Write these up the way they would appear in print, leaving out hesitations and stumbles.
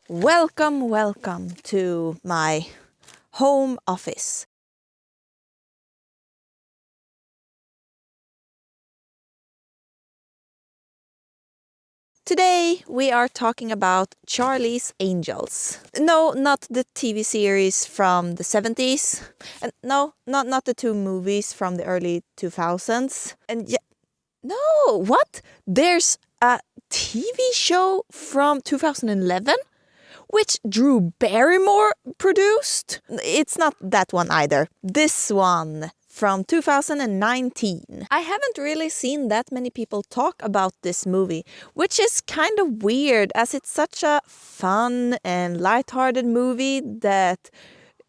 Welcome to my home office. Today we are talking about Charlie's Angels. No, not the TV series from the 70s. And no, not the two movies from the early 2000s. And no, what? There's a TV show from 2011? Which Drew Barrymore produced? It's not that one either. This one from 2019. I haven't really seen that many people talk about this movie, which is kind of weird as it's such a fun and lighthearted movie that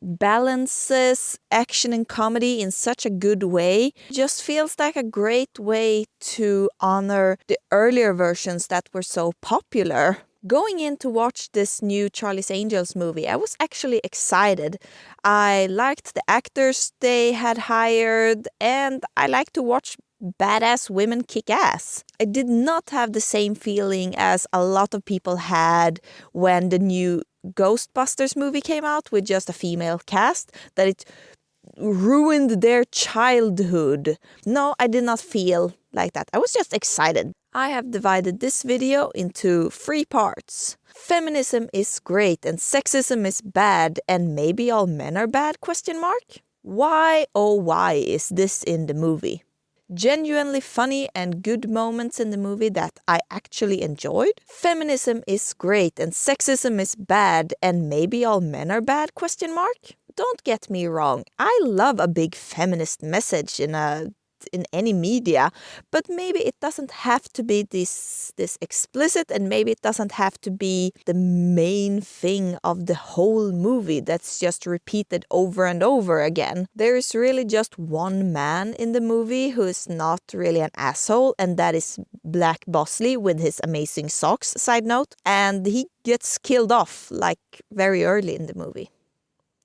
balances action and comedy in such a good way. Just feels like a great way to honor the earlier versions that were so popular. Going in to watch this new Charlie's Angels movie, I was actually excited. I liked the actors they had hired, and I like to watch badass women kick ass. I did not have the same feeling as a lot of people had when the new Ghostbusters movie came out with just a female cast, that it ruined their childhood. No, I did not feel like that. I was just excited. I have divided this video into 3 parts. Feminism is great and sexism is bad and maybe all men are bad? Why, oh why is this in the movie? Genuinely funny and good moments in the movie that I actually enjoyed. Feminism is great and sexism is bad and maybe all men are bad? Don't get me wrong, I love a big feminist message in any media, but maybe it doesn't have to be this explicit, and maybe it doesn't have to be the main thing of the whole movie that's just repeated over and over again. There is really just one man in the movie who is not really an asshole, and that is Black Bosley with his amazing socks, side note, and he gets killed off like very early in the movie.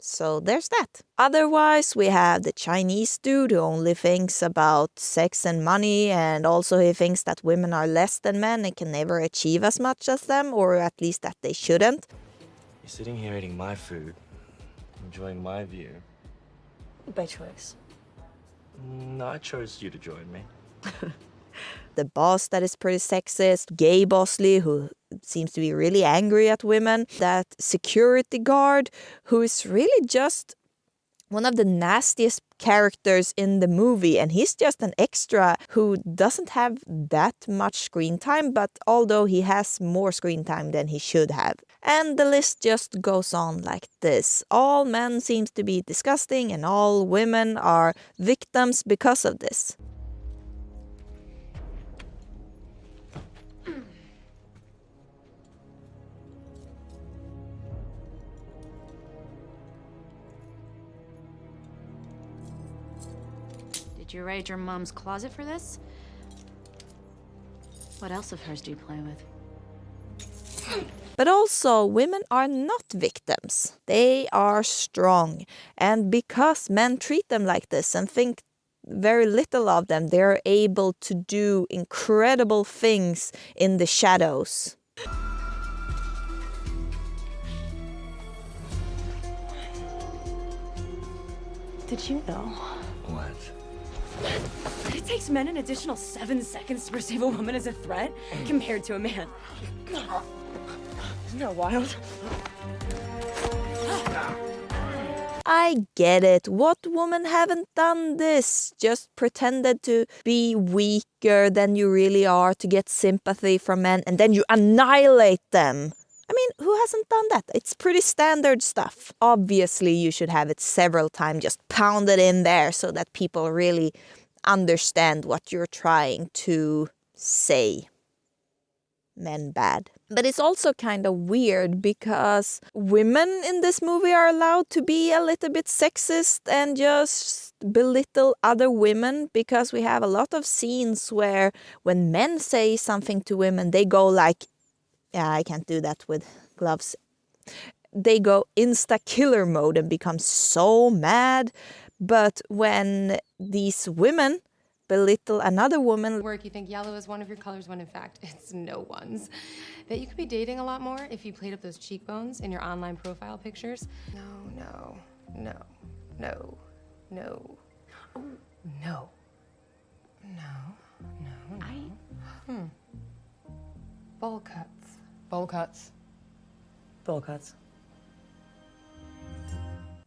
So there's that. Otherwise, we have the Chinese dude who only thinks about sex and money, and also he thinks that women are less than men and can never achieve as much as them, or at least that they shouldn't. You're sitting here eating my food, enjoying my view. By choice. No, I chose you to join me. The boss that is pretty sexist, gay Bosley who seems to be really angry at women, that security guard who is really just one of the nastiest characters in the movie, and he's just an extra who doesn't have that much screen time, but although he has more screen time than he should have. And the list just goes on like this. All men seems to be disgusting and all women are victims because of this. Did you raid your mom's closet for this? What else of hers do you play with? But also, women are not victims. They are strong. And because men treat them like this and think very little of them, they're able to do incredible things in the shadows. Did you know? What? It takes men an additional 7 seconds to perceive a woman as a threat compared to a man. Isn't that wild? I get it. What woman haven't done this? Just pretended to be weaker than you really are to get sympathy from men, and then you annihilate them. I mean, who hasn't done that? It's pretty standard stuff. Obviously, you should have it several times, just pound it in there so that people really understand what you're trying to say. Men bad. But it's also kind of weird because women in this movie are allowed to be a little bit sexist and just belittle other women, because we have a lot of scenes where when men say something to women, they go like, yeah, I can't do that with gloves. They go insta-killer mode and become so mad But when these women belittle another woman, Work, you think yellow is one of your colors when in fact it's no one's. Bet you could be dating a lot more if you played up those cheekbones in your online profile pictures. No. Oh, no. Bowl cuts. Bowl cuts. Bowl cuts.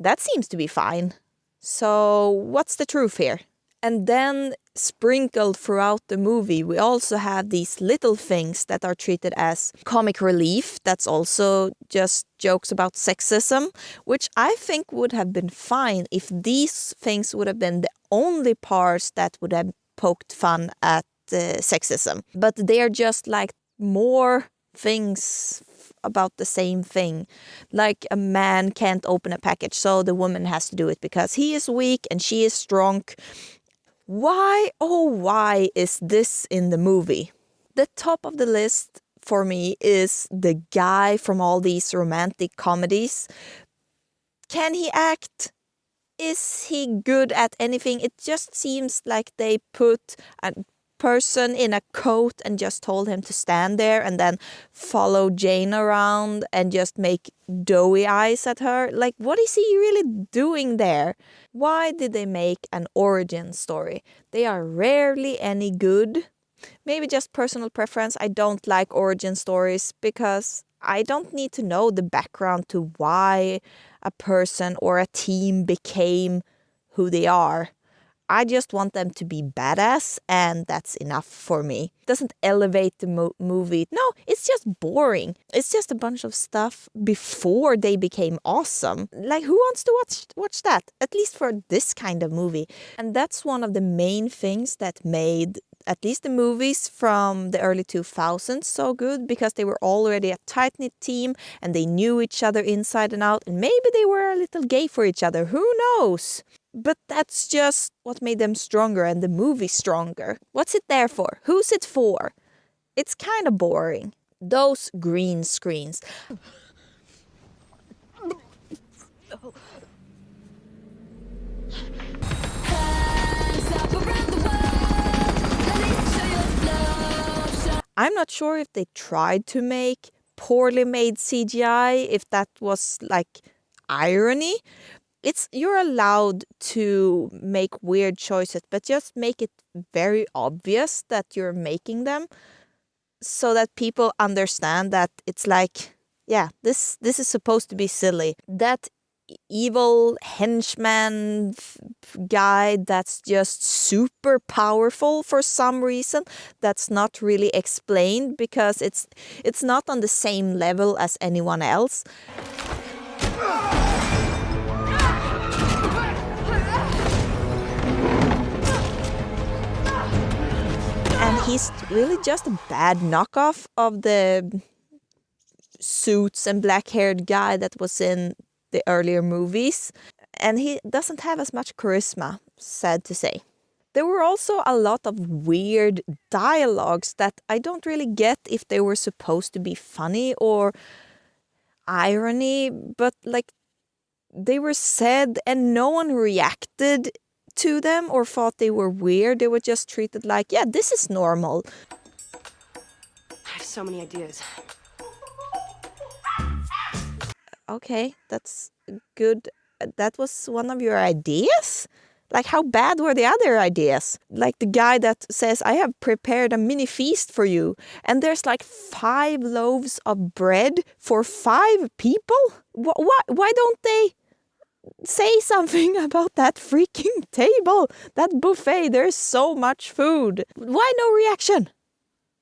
that seems to be fine. So what's the truth here? And then sprinkled throughout the movie, we also have these little things that are treated as comic relief. That's also just jokes about sexism, which I think would have been fine if these things would have been the only parts that would have poked fun at sexism. But they're just like more things about the same thing. Like a man can't open a package, so the woman has to do it because he is weak and she is strong. Why, oh why is this in the movie? The top of the list for me is the guy from all these romantic comedies. Can he act? Is he good at anything? It just seems like they put a person in a coat and just told him to stand there and then follow Jane around and just make doughy eyes at her. Like, what is he really doing there? Why did they make an origin story? They are rarely any good. Maybe just personal preference. I don't like origin stories because I don't need to know the background to why a person or a team became who they are. I just want them to be badass, and that's enough for me. It doesn't elevate the movie. No, it's just boring. It's just a bunch of stuff before they became awesome. Like, who wants to watch that? At least for this kind of movie. And that's one of the main things that made at least the movies from the early 2000s so good, because they were already a tight-knit team and they knew each other inside and out, and maybe they were a little gay for each other. Who knows? But that's just what made them stronger and the movie stronger. What's it there for? Who's it for? It's kind of boring. Those green screens. I'm not sure if they tried to make poorly made CGI, if that was like irony. You're allowed to make weird choices, but just make it very obvious that you're making them so that people understand that it's like, yeah, this is supposed to be silly. That evil henchman guy that's just super powerful for some reason that's not really explained, because it's not on the same level as anyone else. And he's really just a bad knockoff of the suits and black-haired guy that was in the earlier movies. And he doesn't have as much charisma, sad to say. There were also a lot of weird dialogues that I don't really get if they were supposed to be funny or irony, but like they were said and no one reacted to them or thought they were weird. They were just treated like, yeah, this is normal. I have so many ideas. Okay, that's good. That was one of your ideas? Like, how bad were the other ideas? Like the guy that says, I have prepared a mini feast for you, and there's like 5 loaves of bread for 5 people? Why don't they say something about that freaking table, that buffet? There's so much food. Why no reaction?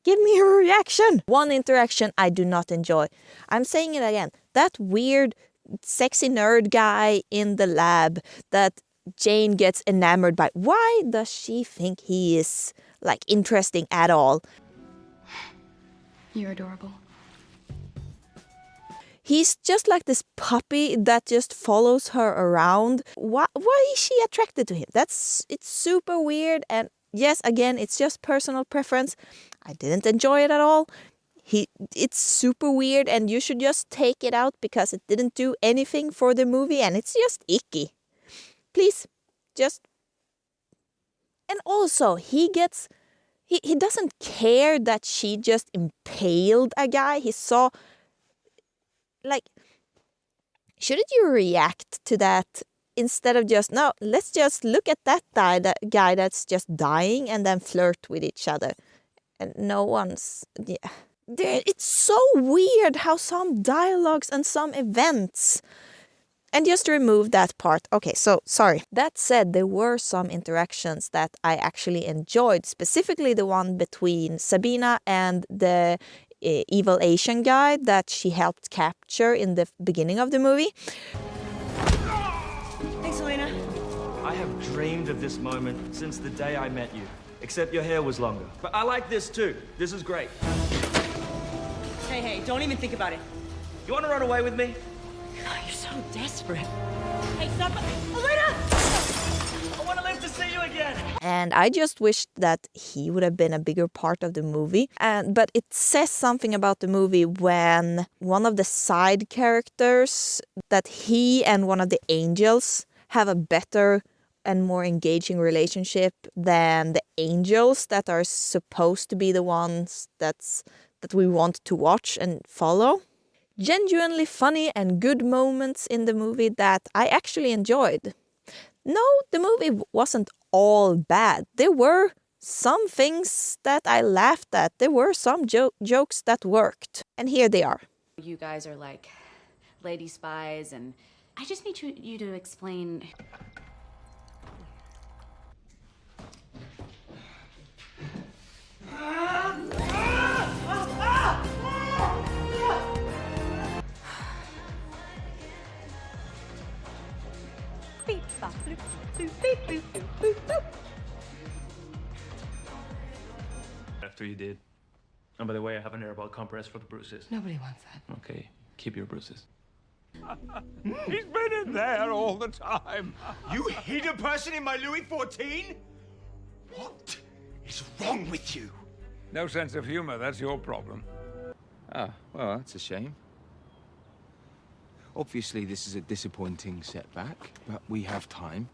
Give me a reaction. One interaction I do not enjoy. I'm saying it again. That weird, sexy nerd guy in the lab that Jane gets enamored by. Why does she think he is, like, interesting at all? You're adorable. He's just like this puppy that just follows her around. Why is she attracted to him? It's super weird. And yes, again, it's just personal preference. I didn't enjoy it at all. It's super weird, and you should just take it out because it didn't do anything for the movie and it's just icky. Please just... And also, he doesn't care that she just impaled a guy. He saw... Like, shouldn't you react to that instead of just, no, let's just look at that guy that's just dying and then flirt with each other. And no one's... Yeah. It's so weird how some dialogues and some events... And just to remove that part, okay, so sorry. That said, there were some interactions that I actually enjoyed, specifically the one between Sabina and the evil Asian guy that she helped capture in the beginning of the movie. Thanks, Elena. I have dreamed of this moment since the day I met you. Except your hair was longer. But I like this too. This is great. Hey, don't even think about it. You want to run away with me? God, you're so desperate. Hey, stop it. Elena! I want to live to see you again. And I just wished that he would have been a bigger part of the movie. But it says something about the movie when one of the side characters, that he and one of the angels have a better and more engaging relationship than the angels that are supposed to be the ones that we want to watch and follow. Genuinely funny and good moments in the movie that I actually enjoyed. No, the movie wasn't all bad. There were some things that I laughed at. There were some jokes that worked. And here they are. You guys are like lady spies, and I just need you to explain. After you did. And by the way, I have an airboat compress for the bruises. Nobody wants that. Okay, keep your bruises. He's been in there all the time. You hid a person in my Louis XIV? What is wrong with you? No sense of humor, that's your problem. Ah, well, that's a shame. Obviously, this is a disappointing setback, but we have time.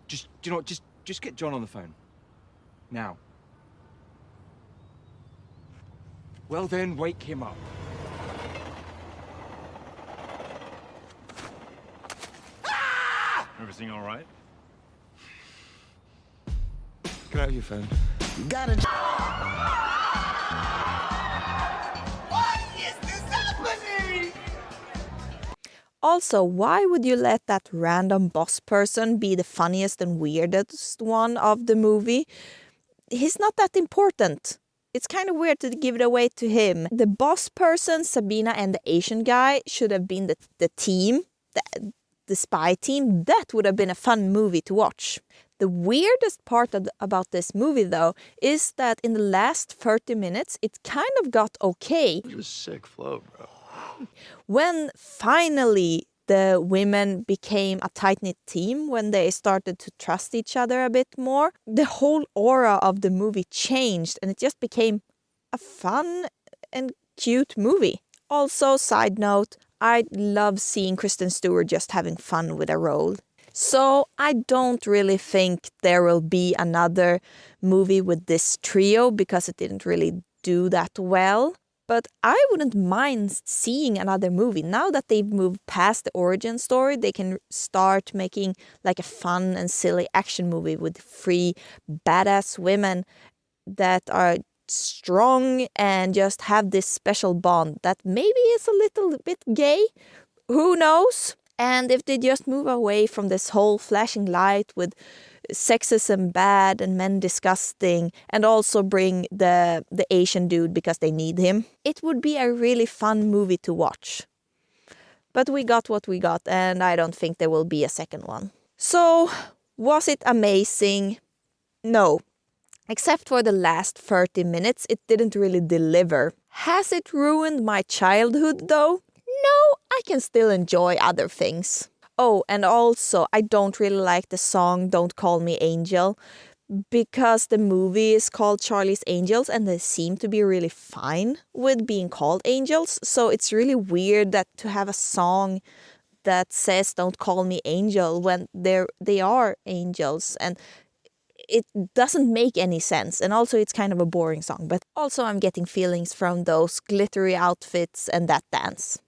Just get John on the phone. Now. Well then, wake him up. Everything all right? Can I have your phone? Also, why would you let that random boss person be the funniest and weirdest one of the movie? He's not that important. It's kind of weird to give it away to him. The boss person, Sabina, and the Asian guy should have been the team, the spy team. That would have been a fun movie to watch. The weirdest part about this movie, though, is that in the last 30 minutes, it kind of got okay. It was sick flow, bro. When finally the women became a tight-knit team, when they started to trust each other a bit more, the whole aura of the movie changed and it just became a fun and cute movie. Also, side note, I love seeing Kristen Stewart just having fun with a role. So I don't really think there will be another movie with this trio because it didn't really do that well. But I wouldn't mind seeing another movie. Now that they've moved past the origin story, they can start making like a fun and silly action movie with 3 badass women that are strong and just have this special bond that maybe is a little bit gay. Who knows? And if they just move away from this whole flashing light with sexism bad and men disgusting, and also bring the Asian dude because they need him, it would be a really fun movie to watch. But we got what we got, and I don't think there will be a second one. So, was it amazing? No. Except for the last 30 minutes, it didn't really deliver. Has it ruined my childhood, though? No, I can still enjoy other things. Oh, and also, I don't really like the song Don't Call Me Angel because the movie is called Charlie's Angels and they seem to be really fine with being called angels. So it's really weird that to have a song that says "Don't call me angel" when they are angels, and it doesn't make any sense. And also it's kind of a boring song, but also I'm getting feelings from those glittery outfits and that dance.